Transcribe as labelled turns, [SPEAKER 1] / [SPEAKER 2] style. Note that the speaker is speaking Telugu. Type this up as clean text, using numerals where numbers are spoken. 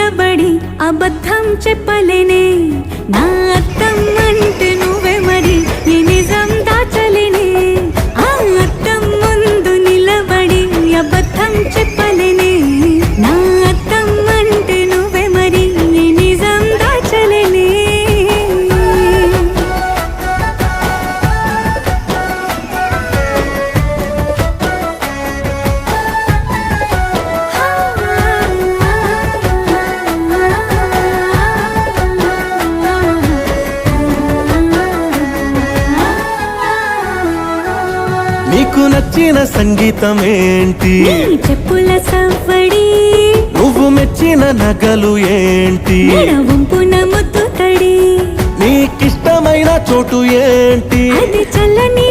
[SPEAKER 1] నిలబడి అబద్ధం చెప్పలేనే నా అద్దం అంటే నువ్వే మరి ఈ నిజం దాచలేనే ఆ అద్దం ముందు నిలబడి అబద్ధం చెప్పలేనే నా అద్దం అంటే నువ్వే మరి ఈ నిజం దాచలేనే
[SPEAKER 2] నీకు నచ్చిన సంగీతం ఏంటి
[SPEAKER 1] నీ చెప్పుల సవ్వడి
[SPEAKER 2] నువ్వు మెచ్చిన నగలు ఏంటి
[SPEAKER 1] వంపున ముద్దు తడి
[SPEAKER 2] నీకిష్టమైన చోటు ఏంటి
[SPEAKER 1] అది చల్లని